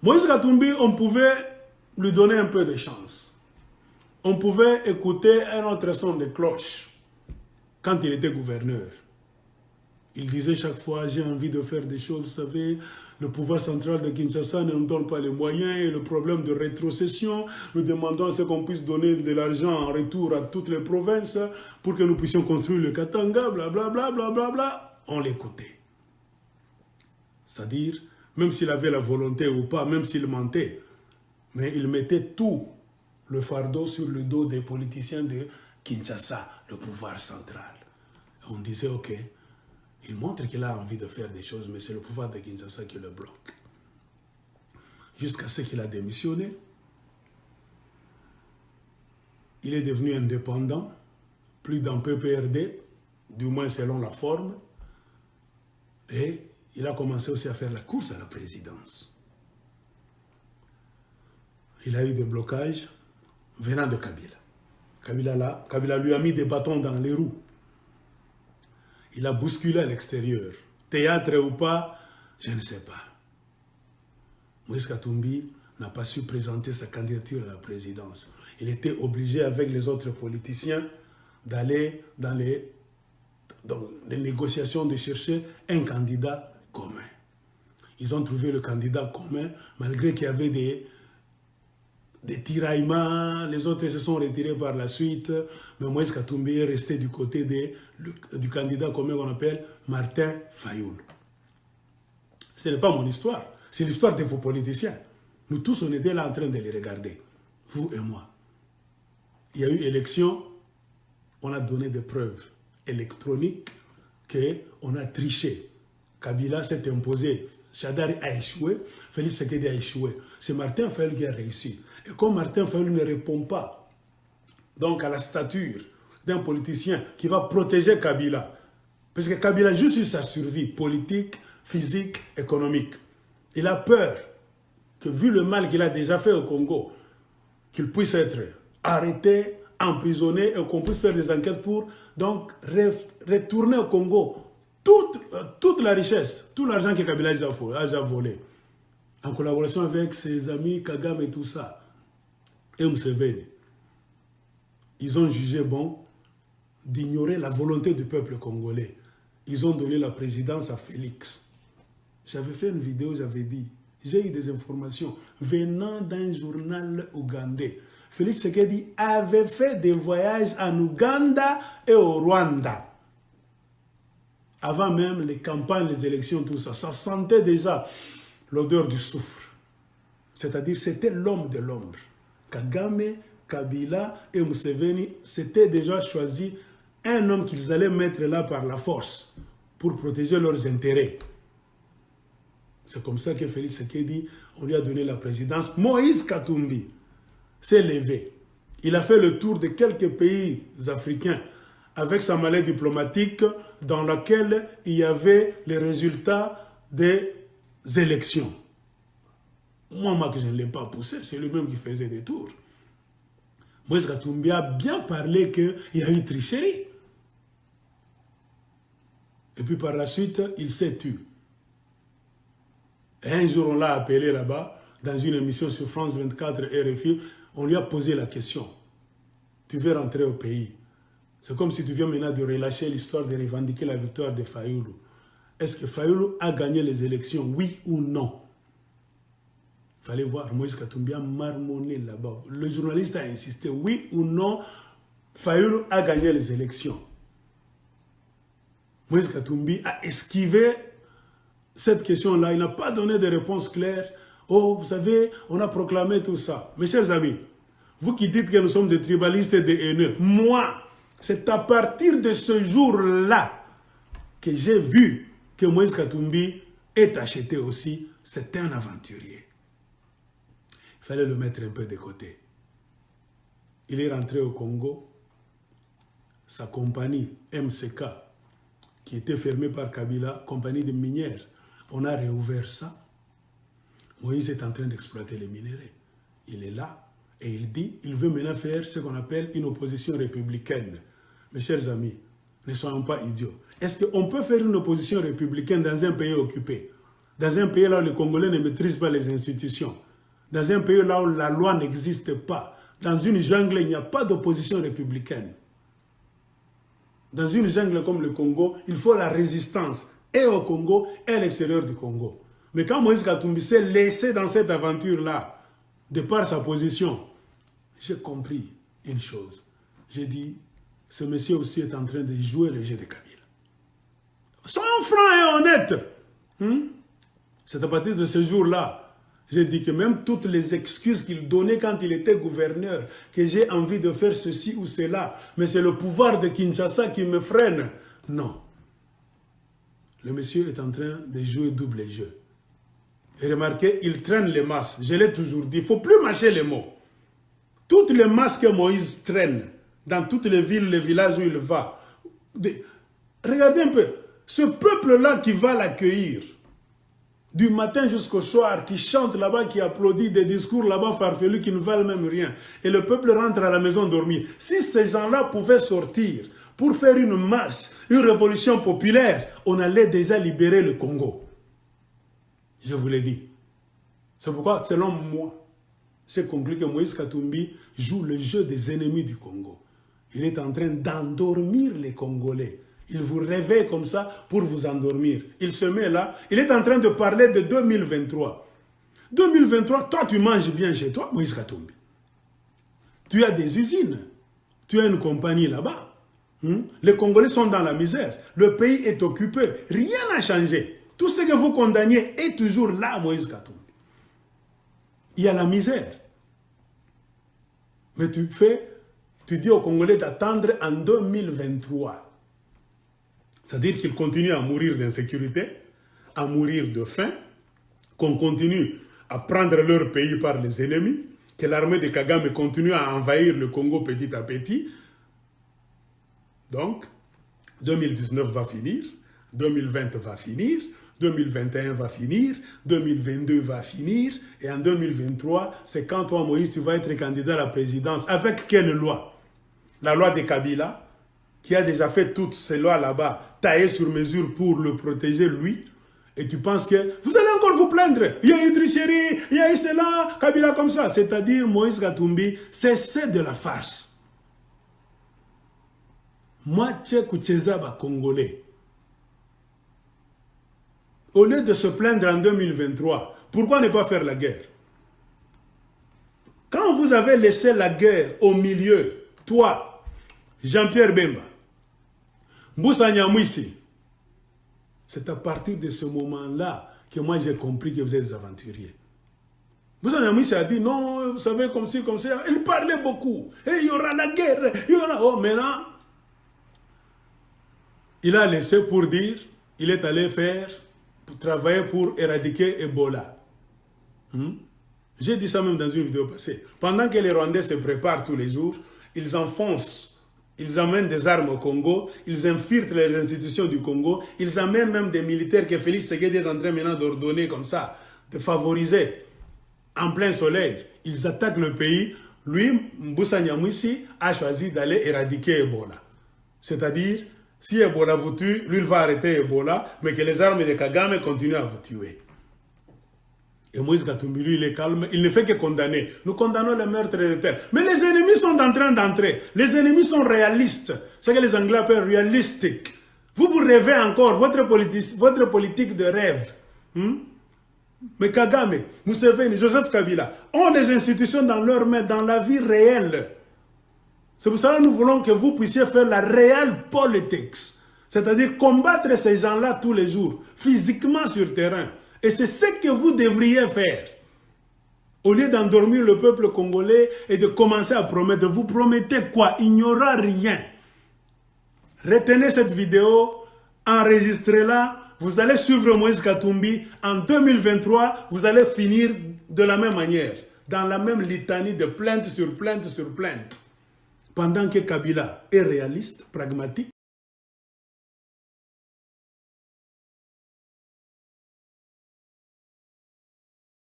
Moïse Katumbi, on pouvait lui donner un peu de chance. On pouvait écouter un autre son de cloche quand il était gouverneur. Il disait chaque fois, j'ai envie de faire des choses, vous savez, le pouvoir central de Kinshasa ne nous donne pas les moyens et le problème de rétrocession, nous demandons à ce qu'on puisse donner de l'argent en retour à toutes les provinces pour que nous puissions construire le Katanga, blablabla, blablabla. On l'écoutait. C'est-à-dire, même s'il avait la volonté ou pas, même s'il mentait, mais il mettait tout le fardeau sur le dos des politiciens de Kinshasa, le pouvoir central. On disait, ok, il montre qu'il a envie de faire des choses, mais c'est le pouvoir de Kinshasa qui le bloque. Jusqu'à ce qu'il a démissionné, il est devenu indépendant, plus dans PPRD, du moins selon la forme, et il a commencé aussi à faire la course à la présidence. Il a eu des blocages venant de Kabila. Kabila lui a mis des bâtons dans les roues. Il a bousculé à l'extérieur. Théâtre ou pas, je ne sais pas. Moïse Katumbi n'a pas su présenter sa candidature à la présidence. Il était obligé, avec les autres politiciens, d'aller dans les négociations, de chercher un candidat commun. Ils ont trouvé le candidat commun, malgré qu'il y avait des tiraillements, les autres se sont retirés par la suite, mais Moïse Katumbi est resté du côté du candidat commun qu'on appelle Martin Fayoul. Ce n'est pas mon histoire, c'est l'histoire de vos politiciens. Nous tous, on était là en train de les regarder, vous et moi. Il y a eu élection, on a donné des preuves électroniques qu'on a triché. Kabila s'est imposé, Chadari a échoué, Félix Sekedi a échoué. C'est Martin Fayoul qui a réussi. Et comme Martin Fayoul ne répond pas donc à la stature d'un politicien qui va protéger Kabila, parce que Kabila joue sur sa survie politique, physique, économique. Il a peur que, vu le mal qu'il a déjà fait au Congo, qu'il puisse être arrêté, emprisonné et qu'on puisse faire des enquêtes pour donc retourner au Congo toute la richesse, tout l'argent que Kabila a déjà volé, en collaboration avec ses amis Kagame et tout ça, et Museveni. Ils ont jugé bon d'ignorer la volonté du peuple congolais. Ils ont donné la présidence à Félix. J'avais fait une vidéo, j'avais dit, j'ai eu des informations venant d'un journal ougandais. Félix Sekedi avait fait des voyages en Ouganda et au Rwanda. Avant même les campagnes, les élections, tout ça, ça sentait déjà l'odeur du soufre. C'est-à-dire, c'était l'homme de l'ombre. Kagame, Kabila et Museveni s'étaient déjà choisi un homme qu'ils allaient mettre là par la force pour protéger leurs intérêts. C'est comme ça que Félix Sekedi, on lui a donné la présidence. Moïse Katumbi s'est levé. Il a fait le tour de quelques pays africains avec sa mallette diplomatique dans laquelle il y avait les résultats des élections. Moi, que je ne l'ai pas poussé, c'est lui-même qui faisait des tours. Moïse Katumbi a bien parlé qu'il y a eu tricherie. Et puis par la suite, il s'est tué. Et un jour, on l'a appelé là-bas, dans une émission sur France 24 RFI, on lui a posé la question. Tu veux rentrer au pays? C'est comme si tu viens maintenant de relâcher l'histoire de revendiquer la victoire de Fayoulou. Est-ce que Fayoulou a gagné les élections, oui ou non? Il fallait voir, Moïse Katumbi a marmonné là-bas. Le journaliste a insisté, oui ou non, Fayoulou a gagné les élections. Moïse Katumbi a esquivé cette question-là. Il n'a pas donné de réponse claire. Oh, vous savez, on a proclamé tout ça. Mes chers amis, vous qui dites que nous sommes des tribalistes et des haineux, moi, c'est à partir de ce jour-là que j'ai vu que Moïse Katumbi est acheté aussi. C'est un aventurier. Il fallait le mettre un peu de côté. Il est rentré au Congo. Sa compagnie MCK, qui était fermée par Kabila, compagnie de minières, on a réouvert ça. Moïse est en train d'exploiter les minéraux. Il est là et il dit, il veut maintenant faire ce qu'on appelle une opposition républicaine. Mes chers amis, ne soyons pas idiots. Est-ce qu'on peut faire une opposition républicaine dans un pays occupé? Dans un pays là où les Congolais ne maîtrisent pas les institutions. Dans un pays là où la loi n'existe pas. Dans une jungle, il n'y a pas d'opposition républicaine. Dans une jungle comme le Congo, il faut la résistance, et au Congo, et à l'extérieur du Congo. Mais quand Moïse Katumbi s'est laissé dans cette aventure-là, de par sa position, j'ai compris une chose. J'ai dit, ce monsieur aussi est en train de jouer le jeu de Kabila. Soyons francs et honnêtes. C'est à partir de ce jour-là, j'ai dit que même toutes les excuses qu'il donnait quand il était gouverneur, que j'ai envie de faire ceci ou cela, mais c'est le pouvoir de Kinshasa qui me freine. Non. Le monsieur est en train de jouer double jeu. Et remarquez, il traîne les masses. Je l'ai toujours dit, il ne faut plus mâcher les mots. Toutes les masses que Moïse traîne, dans toutes les villes, les villages où il va, regardez un peu, ce peuple-là qui va l'accueillir, du matin jusqu'au soir, qui chante là-bas, qui applaudit des discours là-bas farfelus qui ne valent même rien. Et le peuple rentre à la maison dormir. Si ces gens-là pouvaient sortir pour faire une marche, une révolution populaire, on allait déjà libérer le Congo. Je vous l'ai dit. C'est pourquoi, selon moi, j'ai conclu que Moïse Katumbi joue le jeu des ennemis du Congo. Il est en train d'endormir les Congolais. Il vous réveille comme ça pour vous endormir. Il se met là, il est en train de parler de 2023. 2023, toi tu manges bien chez toi, Moïse Katumbi. Tu as des usines, tu as une compagnie là-bas. Les Congolais sont dans la misère, le pays est occupé, rien n'a changé. Tout ce que vous condamnez est toujours là, Moïse Katumbi. Il y a la misère. Mais tu dis aux Congolais d'attendre en 2023. C'est-à-dire qu'ils continuent à mourir d'insécurité, à mourir de faim, qu'on continue à prendre leur pays par les ennemis, que l'armée de Kagame continue à envahir le Congo petit à petit. Donc, 2019 va finir, 2020 va finir, 2021 va finir, 2022 va finir, et en 2023, c'est quand toi, Moïse, tu vas être candidat à la présidence. Avec quelle loi? La loi de Kabila, qui a déjà fait toutes ces lois là-bas, taillées sur mesure pour le protéger lui, et tu penses que vous allez encore vous plaindre, il y a eu tricherie, il y a eu cela, Kabila comme ça. C'est-à-dire, Moïse Katumbi, c'est de la farce. Moi, Tchèque Congolais. Au lieu de se plaindre en 2023, pourquoi ne pas faire la guerre? Quand vous avez laissé la guerre au milieu, toi, Jean-Pierre Bemba, Moussa Nyamwisi, c'est à partir de ce moment-là que moi j'ai compris que vous êtes des aventuriers. Moussa Nyamwisi a dit non, vous savez, comme ci, comme ça. Il parlait beaucoup. Et il y aura la guerre, il y aura. Oh, maintenant, il a laissé pour dire, il est allé pour travailler pour éradiquer Ebola. J'ai dit ça même dans une vidéo passée. Pendant que les Rwandais se préparent tous les jours, ils enfoncent, ils amènent des armes au Congo, ils infiltrent les institutions du Congo, ils amènent même des militaires que Félix Tshisekedi est en train maintenant d'ordonner comme ça, de favoriser en plein soleil. Ils attaquent le pays. Lui, Moussa Nyamwisi, a choisi d'aller éradiquer Ebola. C'est-à-dire, si Ebola vous tue, lui il va arrêter Ebola, mais que les armes de Kagame continuent à vous tuer. Et Moïse Katumbi, lui, il est calme, il ne fait que condamner. Nous condamnons le meurtre de terre. Mais les ennemis sont en train d'entrer. Les ennemis sont réalistes. C'est ce que les Anglais appellent realistic. Vous rêvez encore, votre politique de rêve. Mais Kagame, Museveni, Joseph Kabila ont des institutions dans leurs mains, dans la vie réelle. C'est pour ça que nous voulons que vous puissiez faire la réelle politique. C'est-à-dire combattre ces gens-là tous les jours, physiquement sur terrain. Et c'est ce que vous devriez faire. Au lieu d'endormir le peuple congolais et de commencer à promettre, vous promettez quoi? Il n'y aura rien. Retenez cette vidéo, enregistrez-la. Vous allez suivre Moïse Katumbi. En 2023, vous allez finir de la même manière. Dans la même litanie de plainte sur plainte sur plainte. Pendant que Kabila est réaliste, pragmatique,